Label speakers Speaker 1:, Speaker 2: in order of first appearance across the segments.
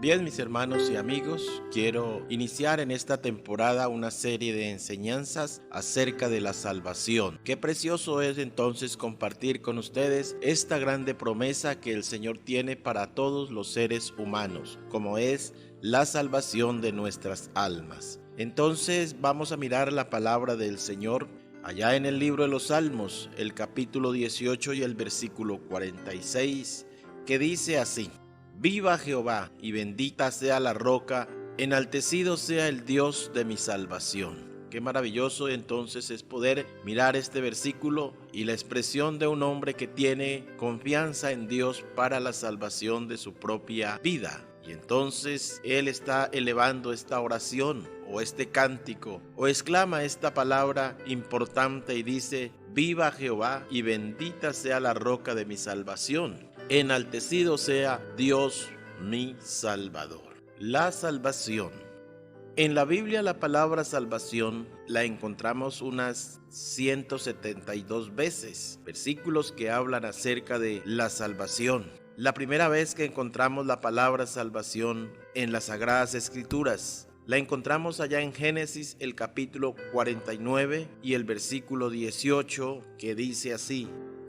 Speaker 1: Bien, mis hermanos y amigos, quiero iniciar en esta temporada una serie de enseñanzas acerca de la salvación. Qué precioso es entonces compartir con ustedes esta grande promesa que el Señor tiene para todos los seres humanos, como es la salvación de nuestras almas. Entonces vamos a mirar la palabra del Señor allá en el libro de los Salmos, el capítulo 18 y el versículo 46, que dice así: Viva Jehová y bendita sea la roca, enaltecido sea el Dios de mi salvación. Qué maravilloso entonces es poder mirar este versículo y la expresión de un hombre que tiene confianza en Dios para la salvación de su propia vida. Y entonces él está elevando esta oración o este cántico o exclama esta palabra importante y dice: Viva Jehová y bendita sea la roca de mi salvación. Enaltecido sea Dios mi Salvador. La salvación. En la Biblia la palabra salvación la encontramos unas 172 veces, versículos que hablan acerca de la salvación. La primera vez que encontramos la palabra salvación en las Sagradas Escrituras, la encontramos allá en Génesis el capítulo 49 y el versículo 18, que dice así: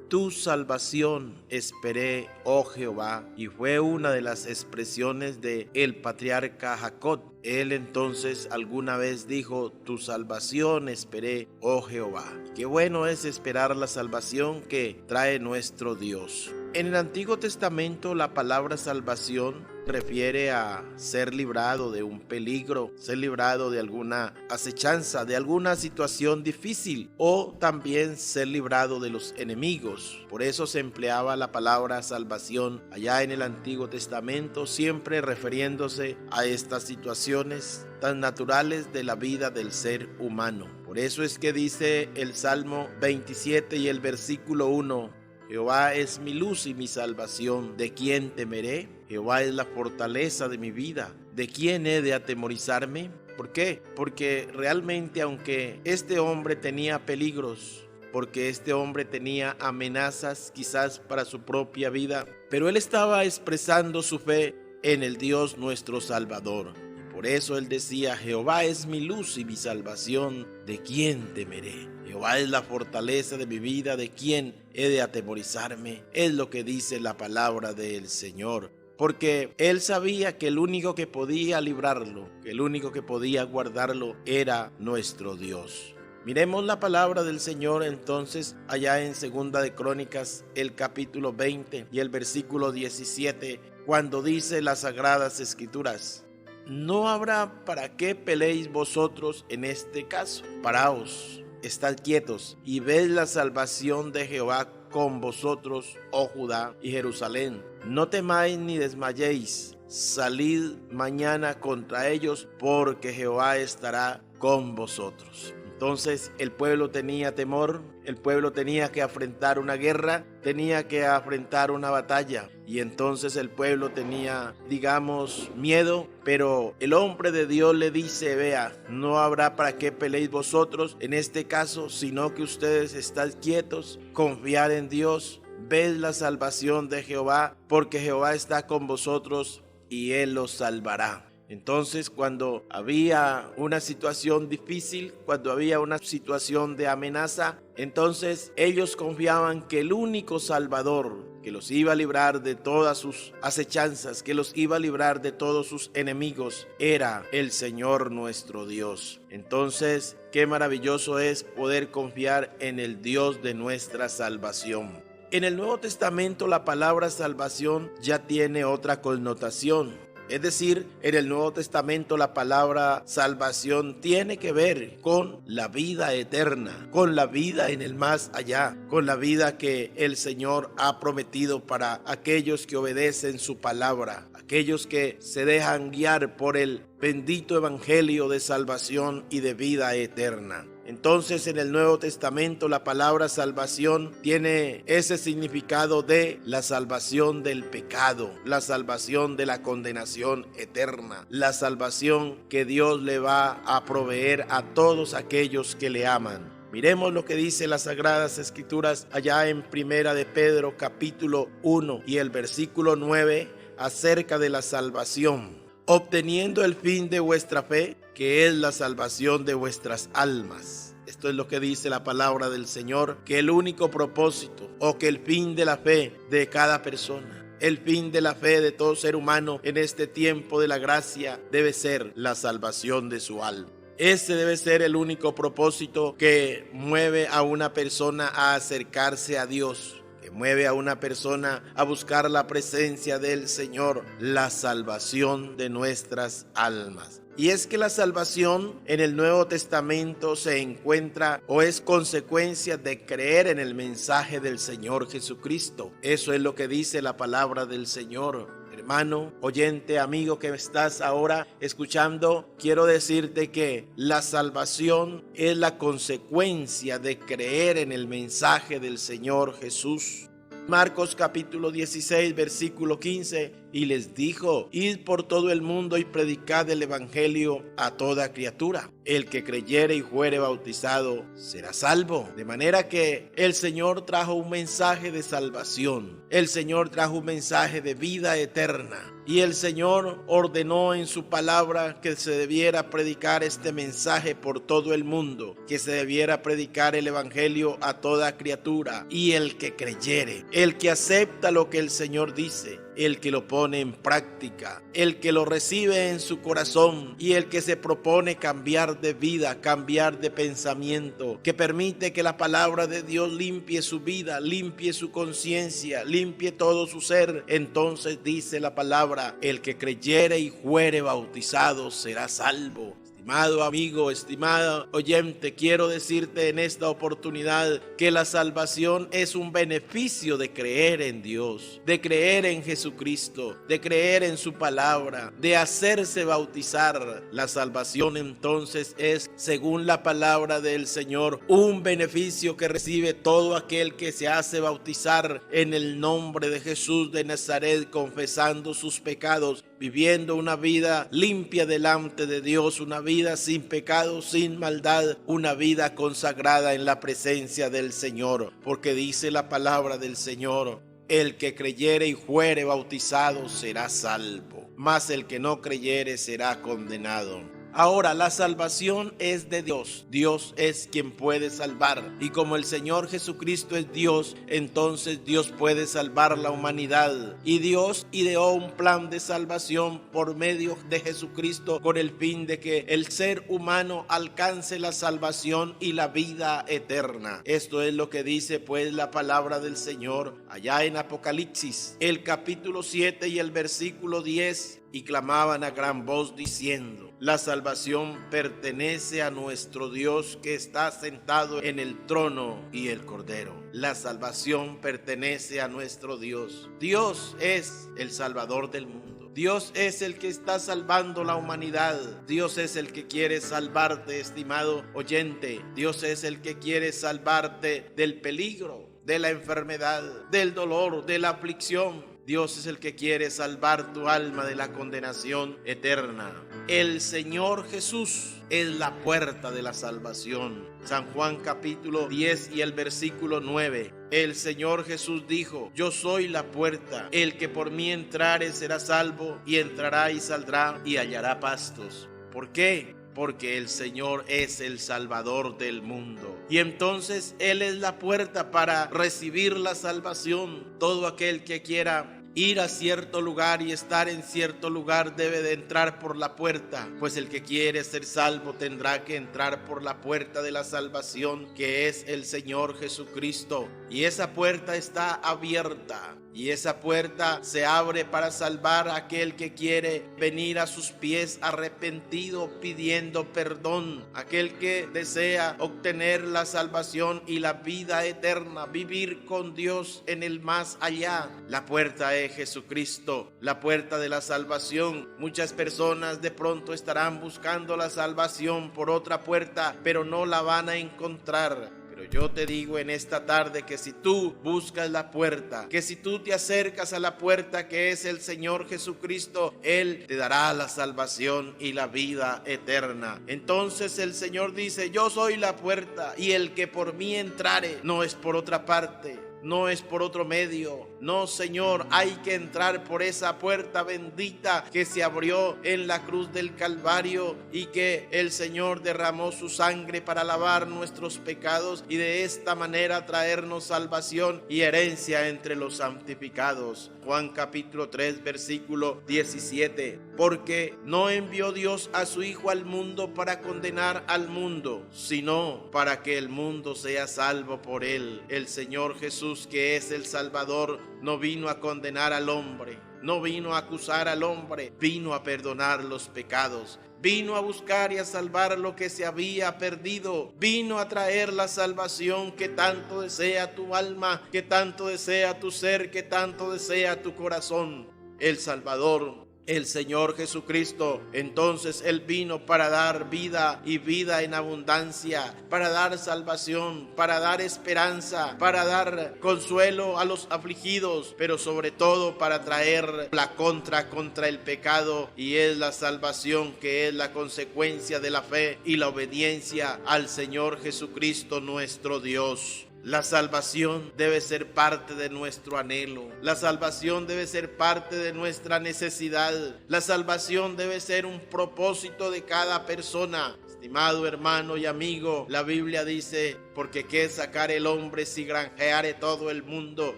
Speaker 1: Tu salvación esperé, oh Jehová. Y fue una de las expresiones de el patriarca Jacob. Él entonces alguna vez dijo: Tu salvación esperé, oh Jehová. Qué bueno es esperar la salvación que trae nuestro Dios. En el Antiguo Testamento la palabra salvación refiere a ser librado de un peligro, ser librado de alguna acechanza, de alguna situación difícil, o también ser librado de los enemigos. Por eso se empleaba la palabra salvación allá en el Antiguo Testamento, siempre refiriéndose a estas situaciones tan naturales de la vida del ser humano. Por eso es que dice el Salmo 27 y el versículo 1: Jehová es mi luz y mi salvación, ¿de quién temeré? Jehová es la fortaleza de mi vida, ¿de quién he de atemorizarme? ¿Por qué? Porque realmente, aunque este hombre tenía peligros, porque este hombre tenía amenazas quizás para su propia vida, pero él estaba expresando su fe en el Dios nuestro Salvador. Por eso él decía: Jehová es mi luz y mi salvación, ¿de quién temeré? Jehová es la fortaleza de mi vida, ¿de quién he de atemorizarme? Es lo que dice la palabra del Señor. Porque él sabía que el único que podía librarlo, que el único que podía guardarlo era nuestro Dios. Miremos la palabra del Señor entonces allá en Segunda de Crónicas, el capítulo 20 y el versículo 17, cuando dice las Sagradas Escrituras: No habrá para qué peleéis vosotros en este caso. Paraos, estad quietos y ved la salvación de Jehová con vosotros, oh Judá y Jerusalén. No temáis ni desmayéis. Salid mañana contra ellos, porque Jehová estará con vosotros. Entonces el pueblo tenía temor, el pueblo tenía que afrontar una guerra, tenía que afrontar una batalla. Y entonces el pueblo tenía, digamos, miedo, pero el hombre de Dios le dice: vea, no habrá para qué peleéis vosotros en este caso, sino que ustedes están quietos, confiad en Dios, ved la salvación de Jehová, porque Jehová está con vosotros y Él los salvará. Entonces, cuando había una situación difícil, cuando había una situación de amenaza, entonces ellos confiaban que el único Salvador que los iba a librar de todas sus acechanzas, que los iba a librar de todos sus enemigos, era el Señor nuestro Dios. Entonces, qué maravilloso es poder confiar en el Dios de nuestra salvación. En el Nuevo Testamento la palabra salvación ya tiene otra connotación. Es decir, en el Nuevo Testamento la palabra salvación tiene que ver con la vida eterna, con la vida en el más allá, con la vida que el Señor ha prometido para aquellos que obedecen su palabra, aquellos que se dejan guiar por el bendito evangelio de salvación y de vida eterna. Entonces, en el Nuevo Testamento la palabra salvación tiene ese significado de la salvación del pecado, la salvación de la condenación eterna, la salvación que Dios le va a proveer a todos aquellos que le aman. Miremos lo que dice las Sagradas Escrituras allá en Primera de Pedro capítulo 1 y el versículo 9. acerca de la salvación, obteniendo el fin de vuestra fe, que es la salvación de vuestras almas. Esto es lo que dice la palabra del Señor, que el único propósito o que el fin de la fe de cada persona, el fin de la fe de todo ser humano en este tiempo de la gracia debe ser la salvación de su alma. Ese debe ser el único propósito que mueve a una persona a acercarse a Dios, que mueve a una persona a buscar la presencia del Señor, la salvación de nuestras almas. Y es que la salvación en el Nuevo Testamento se encuentra o es consecuencia de creer en el mensaje del Señor Jesucristo. Eso es lo que dice la palabra del Señor. Hermano, oyente, amigo que estás ahora escuchando, quiero decirte que la salvación es la consecuencia de creer en el mensaje del Señor Jesús. Marcos capítulo 16, versículo 15, y les dijo: id por todo el mundo y predicad el evangelio a toda criatura. El que creyere y fuere bautizado será salvo. De manera que el Señor trajo un mensaje de salvación. El Señor trajo un mensaje de vida eterna. Y el Señor ordenó en su palabra que se debiera predicar este mensaje por todo el mundo, que se debiera predicar el evangelio a toda criatura. Y el que creyere, el que acepta lo que el Señor dice, el que lo pone en práctica, el que lo recibe en su corazón y el que se propone cambiar de vida, cambiar de pensamiento, que permite que la palabra de Dios limpie su vida, limpie su conciencia, limpie todo su ser. Entonces dice la palabra: el que creyere y fuere bautizado será salvo. Estimado amigo, estimado oyente, quiero decirte en esta oportunidad que la salvación es un beneficio de creer en Dios, de creer en Jesucristo, de creer en su palabra, de hacerse bautizar. La salvación entonces es, según la palabra del Señor, un beneficio que recibe todo aquel que se hace bautizar en el nombre de Jesús de Nazaret, confesando sus pecados, viviendo una vida limpia delante de Dios, una vida sin pecado, sin maldad, una vida consagrada en la presencia del Señor. Porque dice la palabra del Señor: el que creyere y fuere bautizado será salvo, mas el que no creyere será condenado. Ahora, la salvación es de Dios. Dios es quien puede salvar. Y como el Señor Jesucristo es Dios, entonces Dios puede salvar la humanidad. Y Dios ideó un plan de salvación por medio de Jesucristo con el fin de que el ser humano alcance la salvación y la vida eterna. Esto es lo que dice pues la palabra del Señor allá en Apocalipsis, el capítulo 7 y el versículo 10. Y clamaban a gran voz diciendo: la salvación pertenece a nuestro Dios que está sentado en el trono y el Cordero. La salvación pertenece a nuestro Dios. Dios es el Salvador del mundo. Dios es el que está salvando la humanidad. Dios es el que quiere salvarte, estimado oyente. Dios es el que quiere salvarte del peligro, de la enfermedad, del dolor, de la aflicción. Dios es el que quiere salvar tu alma de la condenación eterna. El Señor Jesús es la puerta de la salvación. San Juan capítulo 10 y el versículo 9. El Señor Jesús dijo: yo soy la puerta. El que por mí entrare será salvo, y entrará y saldrá y hallará pastos. ¿Por qué? Porque el Señor es el Salvador del mundo. Y entonces Él es la puerta para recibir la salvación. Todo aquel que quiera ir a cierto lugar y estar en cierto lugar debe de entrar por la puerta, pues el que quiere ser salvo tendrá que entrar por la puerta de la salvación, que es el Señor Jesucristo. Y esa puerta está abierta. Y esa puerta se abre para salvar a aquel que quiere venir a sus pies arrepentido, pidiendo perdón. Aquel que desea obtener la salvación y la vida eterna, vivir con Dios en el más allá. La puerta es Jesucristo, la puerta de la salvación. Muchas personas de pronto estarán buscando la salvación por otra puerta, pero no la van a encontrar. Pero yo te digo en esta tarde que si tú buscas la puerta, que si tú te acercas a la puerta que es el Señor Jesucristo, Él te dará la salvación y la vida eterna. Entonces el Señor dice: yo soy la puerta, y el que por mí entrare, no es por otra parte. no es por otro medio. No, Señor, hay que entrar por esa puerta bendita que se abrió en la cruz del Calvario y que el Señor derramó su sangre para lavar nuestros pecados y de esta manera traernos salvación y herencia entre los santificados. Juan capítulo 3 versículo 17. Porque no envió Dios a su Hijo al mundo para condenar al mundo, sino para que el mundo sea salvo por él. El Señor Jesús, que es el Salvador, no vino a condenar al hombre, no vino a acusar al hombre, vino a perdonar los pecados. Vino a buscar y a salvar lo que se había perdido. Vino a traer la salvación que tanto desea tu alma, que tanto desea tu ser, que tanto desea tu corazón. El Salvador, el Señor Jesucristo, entonces Él vino para dar vida y vida en abundancia, para dar salvación, para dar esperanza, para dar consuelo a los afligidos, pero sobre todo para traer la contra el pecado, y es la salvación que es la consecuencia de la fe y la obediencia al Señor Jesucristo nuestro Dios. La salvación debe ser parte de nuestro anhelo. La salvación debe ser parte de nuestra necesidad. La salvación debe ser un propósito de cada persona. Estimado hermano y amigo, la Biblia dice: porque qué sacar el hombre si granjeare todo el mundo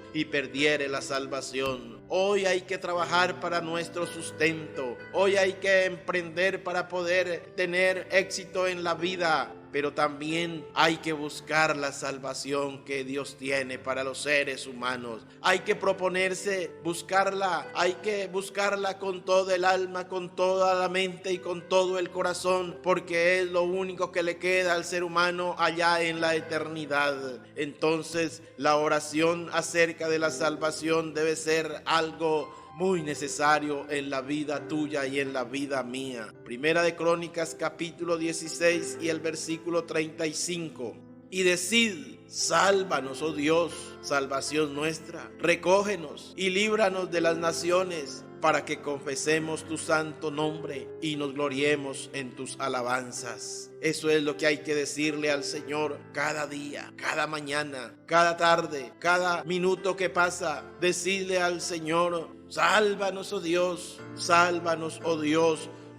Speaker 1: y perdiere la salvación. Hoy hay que trabajar para nuestro sustento. Hoy hay que emprender para poder tener éxito en la vida. Pero también hay que buscar la salvación que Dios tiene para los seres humanos. Hay que proponerse buscarla, hay que buscarla con todo el alma, con toda la mente y con todo el corazón, porque es lo único que le queda al ser humano allá en la eternidad. Entonces, la oración acerca de la salvación debe ser algo muy necesario en la vida tuya y en la vida mía. Primera de Crónicas capítulo 16 y el versículo 35. Y decid: sálvanos, oh Dios, salvación nuestra, recógenos y líbranos de las naciones, para que confesemos tu santo nombre y nos gloriemos en tus alabanzas. Eso es lo que hay que decirle al Señor cada día, cada mañana, cada tarde, cada minuto que pasa. Decirle al Señor: sálvanos, oh Dios,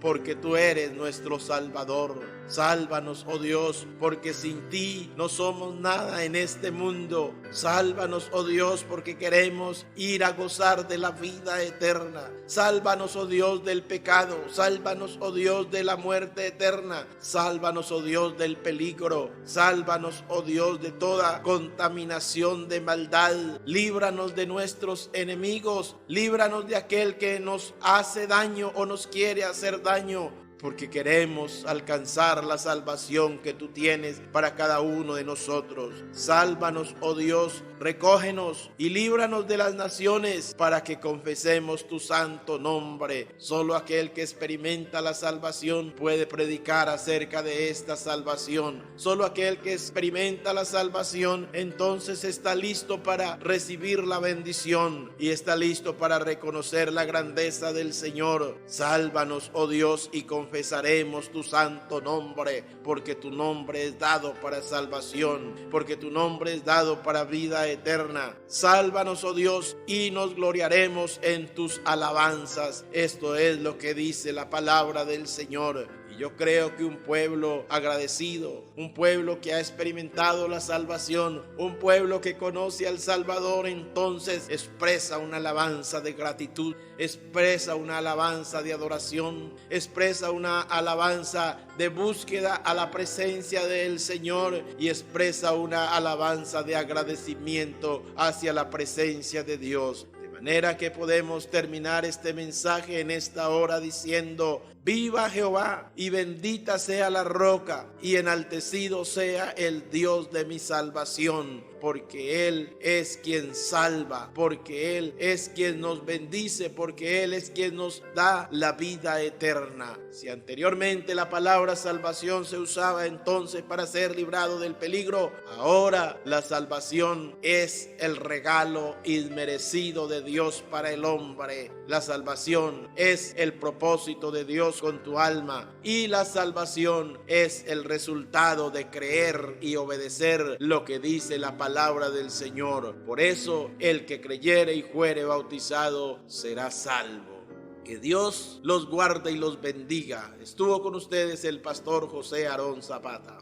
Speaker 1: porque tú eres nuestro Salvador. Sálvanos, oh Dios, porque sin ti no somos nada en este mundo. Sálvanos, oh Dios, porque queremos ir a gozar de la vida eterna. Sálvanos, oh Dios, del pecado. Sálvanos, oh Dios, de la muerte eterna. Sálvanos, oh Dios, del peligro. Sálvanos, oh Dios, de toda contaminación de maldad. Líbranos de nuestros enemigos. Líbranos de aquel que nos hace daño o nos quiere hacer daño, porque queremos alcanzar la salvación que tú tienes para cada uno de nosotros. Sálvanos, oh Dios, recógenos y líbranos de las naciones, para que confesemos tu santo nombre. Solo aquel que experimenta la salvación puede predicar acerca de esta salvación. Solo aquel que experimenta la salvación entonces está listo para recibir la bendición y está listo para reconocer la grandeza del Señor. Sálvanos, oh Dios, y confesaremos tu santo nombre, porque tu nombre es dado para salvación, porque tu nombre es dado para vida eterna. Sálvanos, oh Dios, y nos gloriaremos en tus alabanzas. Esto es lo que dice la palabra del Señor. Y yo creo que un pueblo agradecido, un pueblo que ha experimentado la salvación, un pueblo que conoce al Salvador, entonces expresa una alabanza de gratitud, expresa una alabanza de adoración, expresa una alabanza de búsqueda a la presencia del Señor y expresa una alabanza de agradecimiento hacia la presencia de Dios. De manera que podemos terminar este mensaje en esta hora diciendo: viva Jehová y bendita sea la roca y enaltecido sea el Dios de mi salvación, porque Él es quien salva, porque Él es quien nos bendice, porque Él es quien nos da la vida eterna. Si anteriormente la palabra salvación se usaba entonces para ser librado del peligro, ahora la salvación es el regalo inmerecido de Dios para el hombre. La salvación es el propósito de Dios con tu alma, y la salvación es el resultado de creer y obedecer lo que dice la palabra palabra del Señor. Por eso el que creyere y fuere bautizado será salvo. Que Dios los guarde y los bendiga. Estuvo con ustedes el pastor José Aarón Zapata.